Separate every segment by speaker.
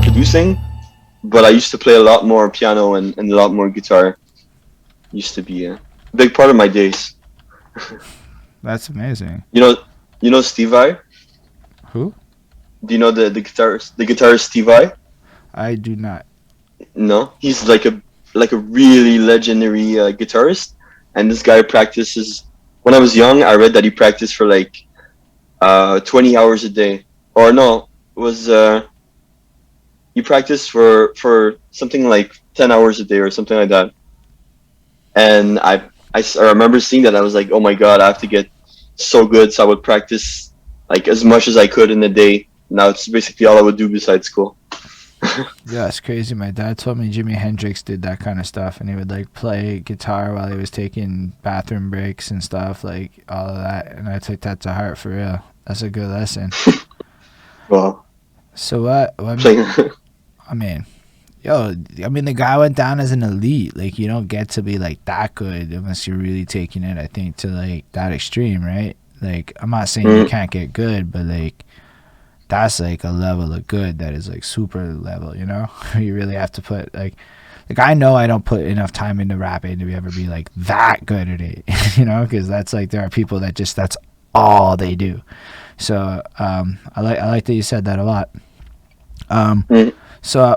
Speaker 1: producing, but I used to play a lot more piano and a lot more guitar. Used to be a big part of my days.
Speaker 2: That's amazing.
Speaker 1: You know, Steve I.
Speaker 2: Who?
Speaker 1: Do you know the guitarist Steve I?
Speaker 2: I do not.
Speaker 1: No, he's like a really legendary guitarist, and this guy practices. When I was young, I read that he practiced for like 20 hours a day, or no, it was he practiced for something like 10 hours a day or something like that. And I remember seeing that. I was like, oh my god, I have to get so good. So I would practice like as much as I could in a day. Now it's basically all I would do besides school.
Speaker 2: Yeah, it's crazy. My dad told me Jimi Hendrix did that kind of stuff, and he would like play guitar while he was taking bathroom breaks and stuff, like all of that. And I took that to heart for real. That's a good lesson.
Speaker 1: Well,
Speaker 2: So what?
Speaker 1: playing.
Speaker 2: I mean, yo, I mean, the guy went down as an elite. Like, you don't get to be like that good unless you're really taking it, I think, to like that extreme, right? Like, I'm not saying you
Speaker 1: Mm,
Speaker 2: can't get good, but like, that's like a level of good that is like super level, you know? You really have to put like I know I don't put enough time into rapping to ever be like that good at it, you know? Because that's like there are people that just that's all they do. So I like that you said that a lot. Um,
Speaker 1: mm.
Speaker 2: so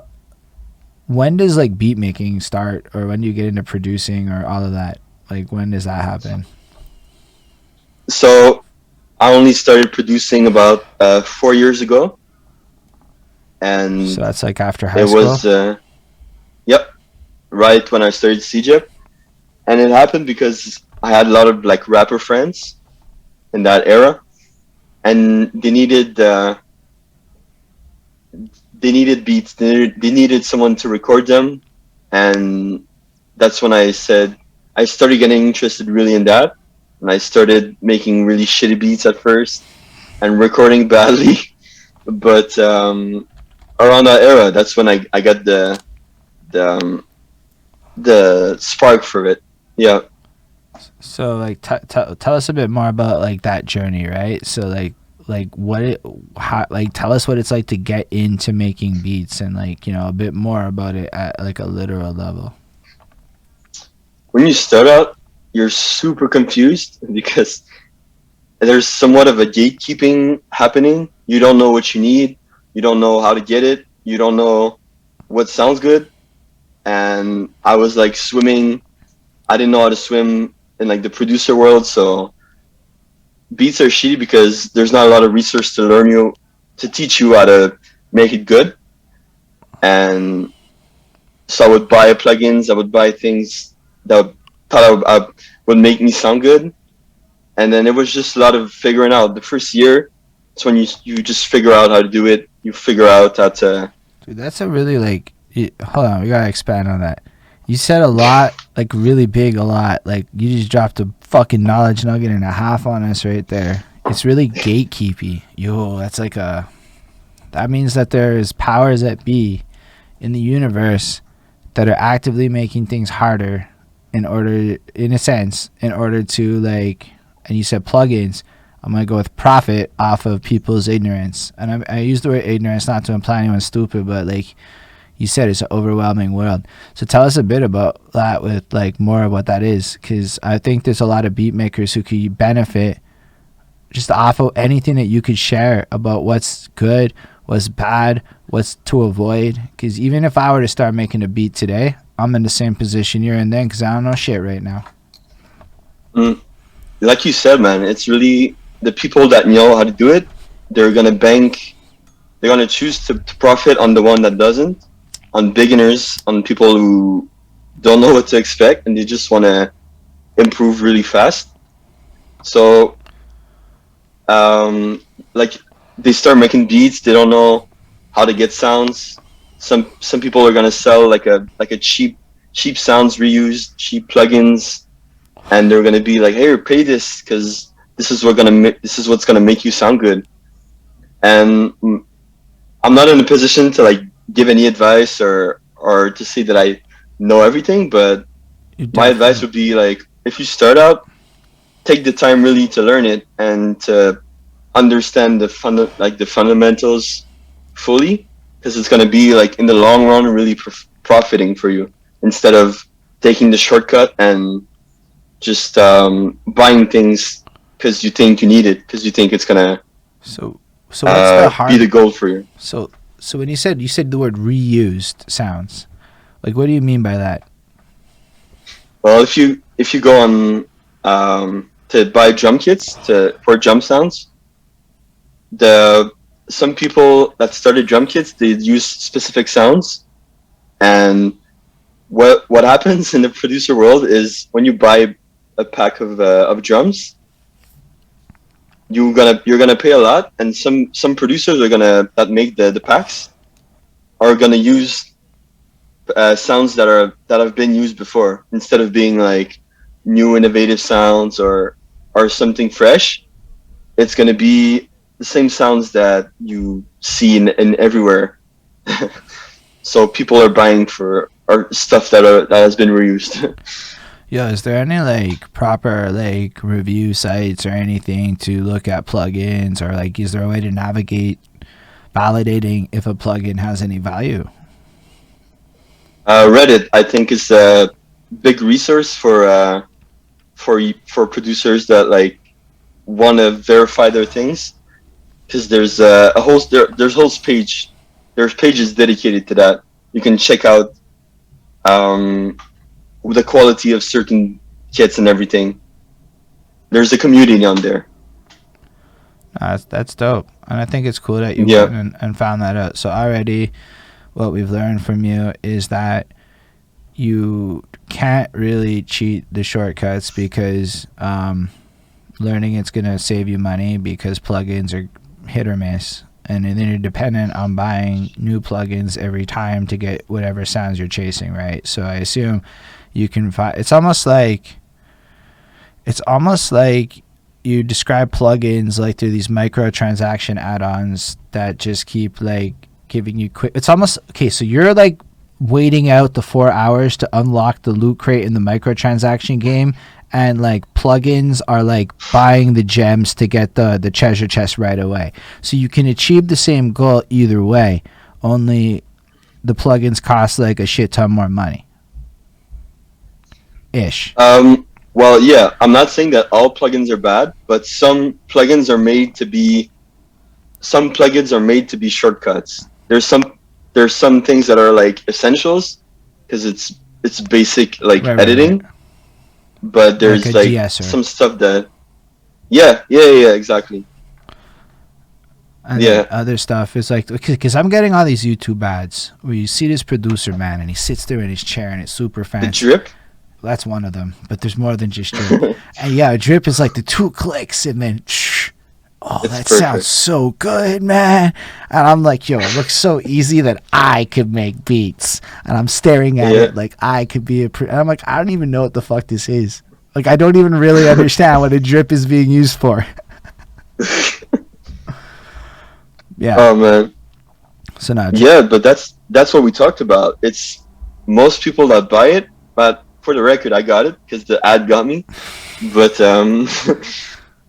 Speaker 2: when does like beat making start, or when do you get into producing, or all of that? Like when does that happen?
Speaker 1: So I only started producing about 4 years ago,
Speaker 2: So
Speaker 1: and
Speaker 2: that's like after high
Speaker 1: it
Speaker 2: school.
Speaker 1: was yep, right when I started CJIP, and it happened because I had a lot of like rapper friends in that era, and they needed beats. They needed someone to record them, and that's when I started getting interested really in that, and I started making really shitty beats at first and recording badly. But around that era, that's when I got the um, the spark for it. Yeah.
Speaker 2: So like tell us a bit more about like that journey, right? So like what it how like tell us what it's like to get into making beats, and like, you know, a bit more about it at like a literal level.
Speaker 1: When you start out, you're super confused because there's somewhat of a gatekeeping happening. You don't know what you need. You don't know how to get it. You don't know what sounds good. And I was like swimming. I didn't know how to swim in like the producer world. So beats are shitty because there's not a lot of resource to teach you how to make it good. And so I would buy plugins. I would buy things that would make me sound good. And then it was just a lot of figuring out. The first year, it's when you just figure out how to do it. You figure out how to.
Speaker 2: Dude, that's a really like hold on, we gotta expand on that. You said a lot, like really big, a lot. Like you just dropped a fucking knowledge nugget and a half on us right there. It's really gatekeepy. Yo, that's like a that means that there's powers that be in the universe that are actively making things harder in order, in a sense, in order to like, and you said plugins. I'm gonna go with profit off of people's ignorance, and I use the word ignorance not to imply anyone's stupid, but like you said, it's an overwhelming world. So tell us a bit about that, with like more of what that is, because I think there's a lot of beat makers who could benefit just off of anything that you could share about what's good, what's bad, what's to avoid. Because even if I were to start making a beat today, I'm in the same position you're in then, because I don't know shit right now.
Speaker 1: Mm, like you said, man, it's really the people that know how to do it. They're gonna bank. They're gonna choose to profit on the one that doesn't, on beginners, on people who don't know what to expect, and they just want to improve really fast. So um, like they start making beats. They don't know how to get sounds. Some people are gonna sell like a cheap sounds reused, cheap plugins, and they're gonna be like, "Hey, pay this because this is what's gonna make you sound good." And I'm not in a position to like give any advice or to say that I know everything, but
Speaker 2: You
Speaker 1: my advice
Speaker 2: definitely.
Speaker 1: would be like, if you start out, take the time really to learn it and to understand the fundamentals fully, because it's gonna be like in the long run really profiting for you instead of taking the shortcut and just buying things because you think you need it, because you think it's gonna
Speaker 2: So so what's the
Speaker 1: be the
Speaker 2: harm?
Speaker 1: goal for you.
Speaker 2: So when you said the word reused sounds, like what do you mean by that?
Speaker 1: Well, if you go on to buy drum kits to for drum sounds, the some people that started drum kits, they use specific sounds, and what happens in the producer world is when you buy a pack of drums, you're gonna pay a lot, and some producers are gonna that make the packs are gonna use sounds that have been used before instead of being like new innovative sounds or something fresh. It's gonna be the same sounds that you see in everywhere. So people are buying for or stuff that has been reused.
Speaker 2: Yo, is there any like proper like review sites or anything to look at plugins, or like is there a way to navigate validating if a plugin has any value?
Speaker 1: Reddit, I think, is a big resource for producers that like want to verify their things, because there's whole page there's pages dedicated to that. You can check out um, the quality of certain kits and everything. There's a community on there.
Speaker 2: That's dope, and I think it's cool that you
Speaker 1: Yeah.
Speaker 2: went and found that out. So already, what we've learned from you is that you can't really cheat the shortcuts because learning it's gonna save you money because plugins are hit or miss, and then you're dependent on buying new plugins every time to get whatever sounds you're chasing, right? So I assume you can find. It's almost like you describe plugins like through these microtransaction add-ons that just keep like giving you quick. It's almost okay. So you're like waiting out the 4 hours to unlock the loot crate in the microtransaction game, and like plugins are like buying the gems to get the treasure chest right away. So you can achieve the same goal either way. Only the plugins cost like a shit ton more money. Ish.
Speaker 1: Well, yeah, I'm not saying that all plugins are bad, but some plugins are made to be shortcuts. There's some things that are like essentials because it's basic like
Speaker 2: Right.
Speaker 1: editing, but
Speaker 2: Like a
Speaker 1: there's like
Speaker 2: GSer.
Speaker 1: some stuff that yeah, exactly.
Speaker 2: And then
Speaker 1: Yeah,
Speaker 2: other stuff is like, because I'm getting all these YouTube ads where you see this producer man and he sits there in his chair and it's super
Speaker 1: the
Speaker 2: fancy.
Speaker 1: drip.
Speaker 2: That's one of them, but there's more than just drip. And yeah, drip is like the 2 clicks and then, oh,
Speaker 1: It's
Speaker 2: that sounds
Speaker 1: perfect.
Speaker 2: so good, man. And I'm like, yo, it looks so easy that I could make beats. And I'm staring at
Speaker 1: Yeah.
Speaker 2: it like I could be and I'm like, I don't even know what the fuck this is. Like, I don't even really understand what a drip is being used for. Yeah.
Speaker 1: Oh man.
Speaker 2: So now,
Speaker 1: Yeah, but that's what we talked about. It's most people that buy it, but for the record, I got it because the ad got me. But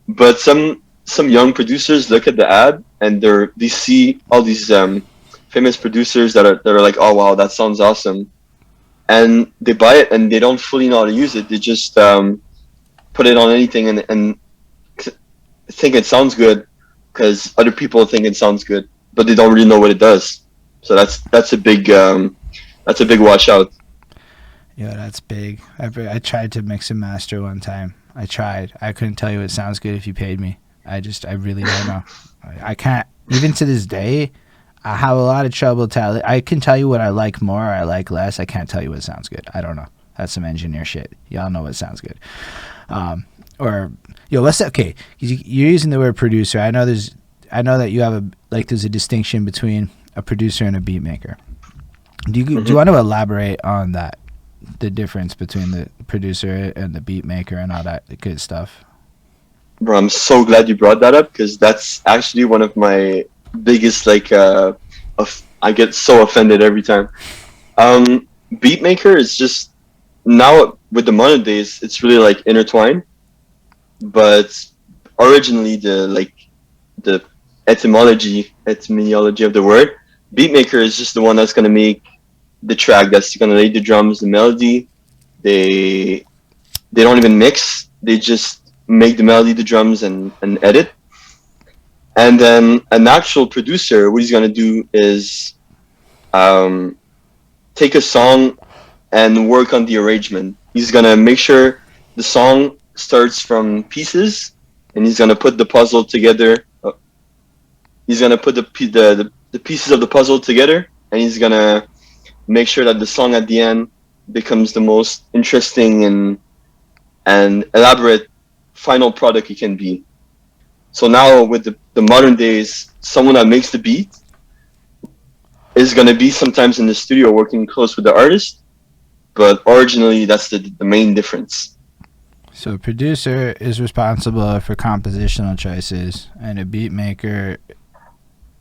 Speaker 1: but some young producers look at the ad and they see all these famous producers that are like, oh wow, that sounds awesome, and they buy it and they don't fully know how to use it. They just put it on anything and think it sounds good because other people think it sounds good, but they don't really know what it does. So that's a big watch out.
Speaker 2: yeah, that's big. I tried to mix and master one time. I tried. I couldn't tell you it sounds good if you paid me. I really don't know. I can't. Even to this day, I have a lot of trouble telling. I can tell you what I like more, or I like less. I can't tell you what sounds good. I don't know. That's some engineer shit. Y'all know what sounds good. Or yo, what's that? Okay, you're using the word producer. I know that you have there's a distinction between a producer and a beat maker. Do you
Speaker 1: Hmm.
Speaker 2: want to elaborate on that? The difference between the producer and the beat maker and all that good stuff.
Speaker 1: Bro, I'm so glad you brought that up because that's actually one of my biggest I get so offended every time. Beatmaker is just now with the modern days, it's really like intertwined. But originally, the etymology of the word. Beatmaker is just the one that's gonna make the track. That's gonna lay the drums, the melody. They don't even mix. They just make the melody, the drums, and edit. And then an actual producer, what he's gonna do is um, take a song and work on the arrangement. He's gonna make sure the song starts from pieces, and he's gonna put the puzzle together. He's gonna put the pieces of the puzzle together, and he's gonna make sure that the song at the end becomes the most interesting and elaborate final product it can be. So now with the modern days, someone that makes the beat is gonna be sometimes in the studio working close with the artist, but originally that's the main difference.
Speaker 2: So a producer is responsible for compositional choices, and a beat maker,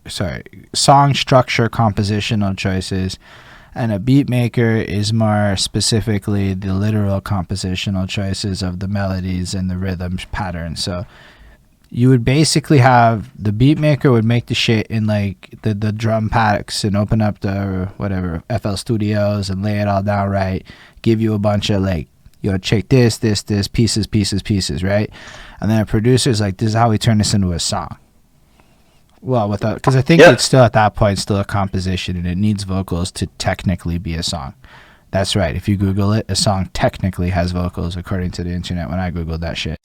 Speaker 2: song structure compositional choices, and a beat maker is more specifically the literal compositional choices of the melodies and the rhythm patterns. So you would basically have the beat maker would make the shit in like the drum packs and open up the whatever FL Studios and lay it all down right, give you a bunch of like, yo, check this pieces, right? And then a producer's like, this is how we turn this into a song. Well, without, because I think it's still at that point still a composition, and it needs vocals to technically be a song. That's right. If you Google it, a song technically has vocals according to the internet when I Googled that shit.